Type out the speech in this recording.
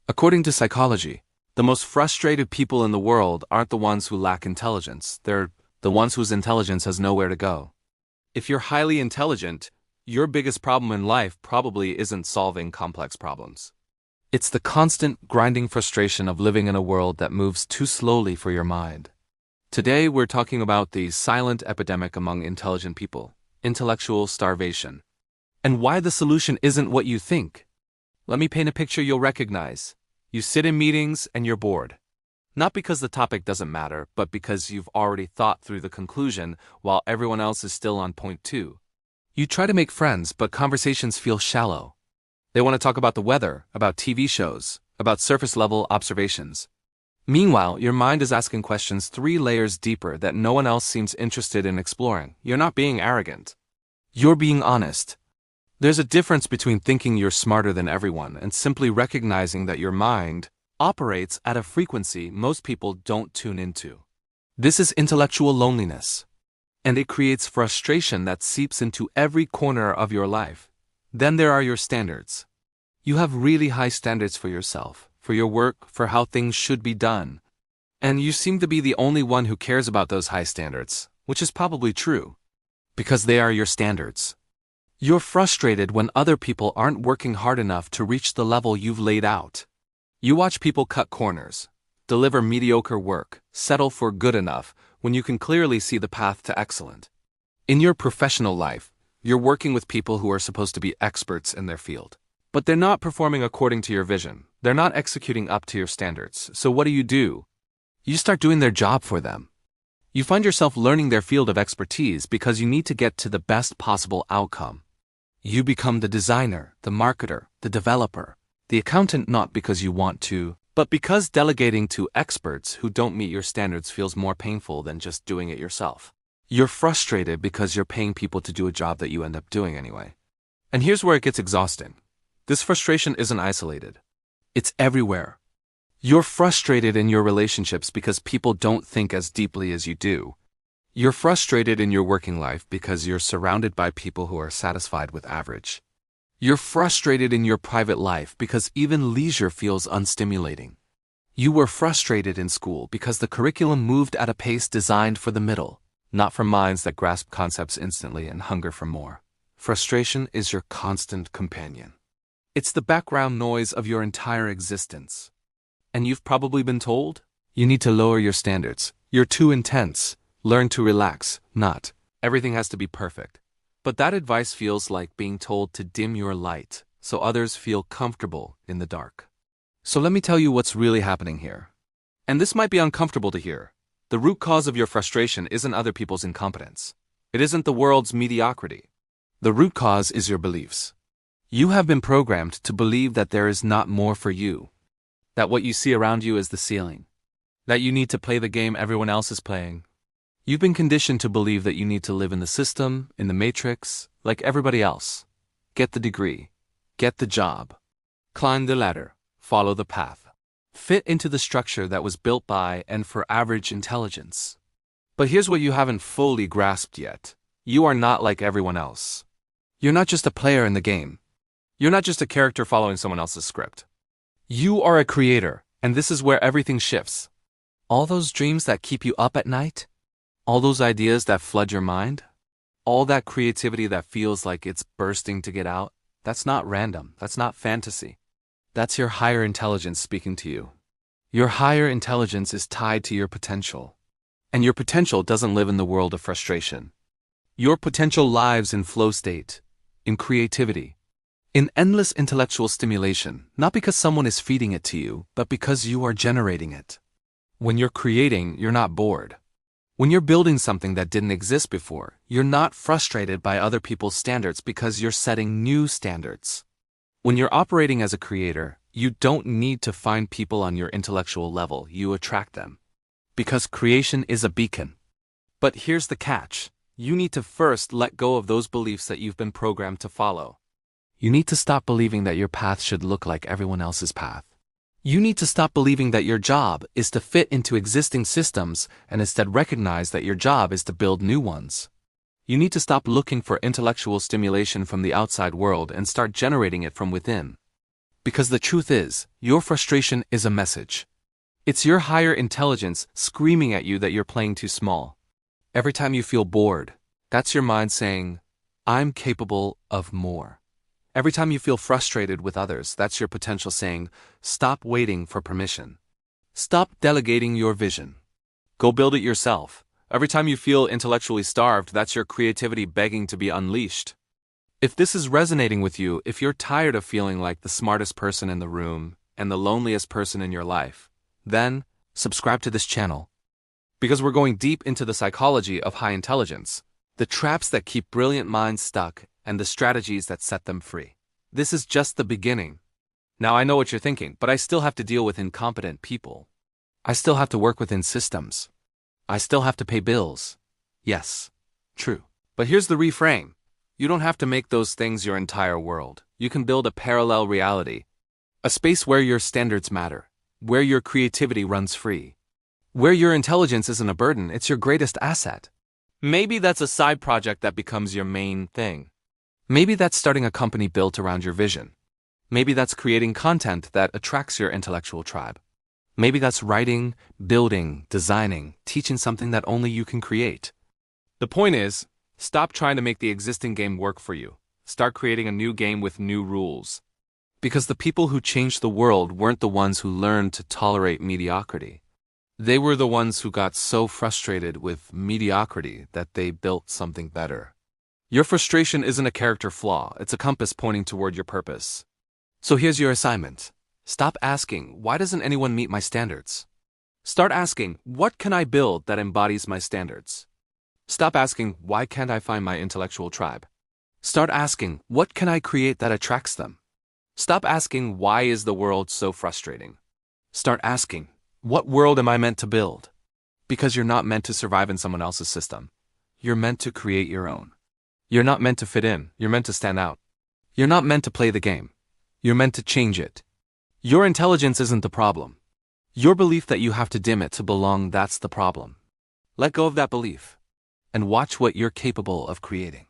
According to psychology, the most frustrated people in the world aren't the ones who lack intelligence, they're the ones whose intelligence has nowhere to go. If you're highly intelligent, your biggest problem in life probably isn't solving complex problems. It's the constant, grinding frustration of living in a world that moves too slowly for your mind. Today, we're talking about the silent epidemic among intelligent people, intellectual starvation, and why the solution isn't what you think. Let me paint a picture you'll recognize. You sit in meetings and you're bored. Not because the topic doesn't matter, but because you've already thought through the conclusion while everyone else is still on point two. You try to make friends, but conversations feel shallow. They want to talk about the weather, about TV shows, about surface-level observations. Meanwhile, your mind is asking questions 3 layers deeper that no one else seems interested in exploring. You're not being arrogant. You're being honest. There's a difference between thinking you're smarter than everyone and simply recognizing that your mind operates at a frequency most people don't tune into. This is intellectual loneliness, and it creates frustration that seeps into every corner of your life. Then there are your standards. You have really high standards for yourself, for your work, for how things should be done. And you seem to be the only one who cares about those high standards, which is probably true, because they are your standards. You're frustrated when other people aren't working hard enough to reach the level you've laid out. You watch people cut corners, deliver mediocre work, settle for good enough when you can clearly see the path to excellent. In your professional life, you're working with people who are supposed to be experts in their field. But they're not performing according to your vision. They're not executing up to your standards. So what do? You start doing their job for them. You find yourself learning their field of expertise because you need to get to the best possible outcome. You become the designer, the marketer, the developer, the accountant, not because you want to, but because delegating to experts who don't meet your standards feels more painful than just doing it yourself. You're frustrated because you're paying people to do a job that you end up doing anyway. And here's where it gets exhausting. This frustration isn't isolated. It's everywhere. You're frustrated in your relationships because people don't think as deeply as you do. You're frustrated in your working life because you're surrounded by people who are satisfied with average. You're frustrated in your private life because even leisure feels unstimulating. You were frustrated in school because the curriculum moved at a pace designed for the middle, not for minds that grasp concepts instantly and hunger for more. Frustration is your constant companion. It's the background noise of your entire existence. And you've probably been told, you need to lower your standards. You're too intense. Learn to relax. Not. Everything has to be perfect. But that advice feels like being told to dim your light so others feel comfortable in the dark. So let me tell you what's really happening here. And this might be uncomfortable to hear. The root cause of your frustration isn't other people's incompetence. It isn't the world's mediocrity. The root cause is your beliefs. You have been programmed to believe that there is not more for you. That what you see around you is the ceiling. That you need to play the game everyone else is playing. You've been conditioned to believe that you need to live in the system, in the matrix, like everybody else. Get the degree. Get the job. Climb the ladder. Follow the path. Fit into the structure that was built by and for average intelligence. But here's what you haven't fully grasped yet. You are not like everyone else. You're not just a player in the game. You're not just a character following someone else's script. You are a creator, and this is where everything shifts. All those dreams that keep you up at night? All those ideas that flood your mind? All that creativity that feels like it's bursting to get out? That's not random. That's not fantasy. That's your higher intelligence speaking to you. Your higher intelligence is tied to your potential. And your potential doesn't live in the world of frustration. Your potential lives in flow state, in creativity, in endless intellectual stimulation, not because someone is feeding it to you, but because you are generating it. When you're creating, you're not bored. When you're building something that didn't exist before, you're not frustrated by other people's standards because you're setting new standards. When you're operating as a creator, you don't need to find people on your intellectual level, you attract them. Because creation is a beacon. But here's the catch. You need to first let go of those beliefs that you've been programmed to follow. You need to stop believing that your path should look like everyone else's path. You need to stop believing that your job is to fit into existing systems and instead recognize that your job is to build new ones. You need to stop looking for intellectual stimulation from the outside world and start generating it from within. Because the truth is, your frustration is a message. It's your higher intelligence screaming at you that you're playing too small. Every time you feel bored, that's your mind saying, I'm capable of more. Every time you feel frustrated with others, that's your potential saying, stop waiting for permission. Stop delegating your vision. Go build it yourself. Every time you feel intellectually starved, that's your creativity begging to be unleashed. If this is resonating with you, if you're tired of feeling like the smartest person in the room and the loneliest person in your life, then subscribe to this channel. Because we're going deep into the psychology of high intelligence, the traps that keep brilliant minds stuck, and the strategies that set them free. This is just the beginning. Now I know what you're thinking, but I still have to deal with incompetent people. I still have to work within systems. I still have to pay bills. Yes, true. But here's the reframe. You don't have to make those things your entire world. You can build a parallel reality. A space where your standards matter, where your creativity runs free, where your intelligence isn't a burden, it's your greatest asset. Maybe that's a side project that becomes your main thing. Maybe that's starting a company built around your vision. Maybe that's creating content that attracts your intellectual tribe. Maybe that's writing, building, designing, teaching something that only you can create. The point is, stop trying to make the existing game work for you. Start creating a new game with new rules. Because the people who changed the world weren't the ones who learned to tolerate mediocrity. They were the ones who got so frustrated with mediocrity that they built something better. Your frustration isn't a character flaw, it's a compass pointing toward your purpose. So here's your assignment. Stop asking, why doesn't anyone meet my standards? Start asking, what can I build that embodies my standards? Stop asking, why can't I find my intellectual tribe? Start asking, what can I create that attracts them? Stop asking, why is the world so frustrating? Start asking, what world am I meant to build? Because you're not meant to survive in someone else's system. You're meant to create your own. You're not meant to fit in, you're meant to stand out. You're not meant to play the game. You're meant to change it. Your intelligence isn't the problem. Your belief that you have to dim it to belong, that's the problem. Let go of that belief and watch what you're capable of creating.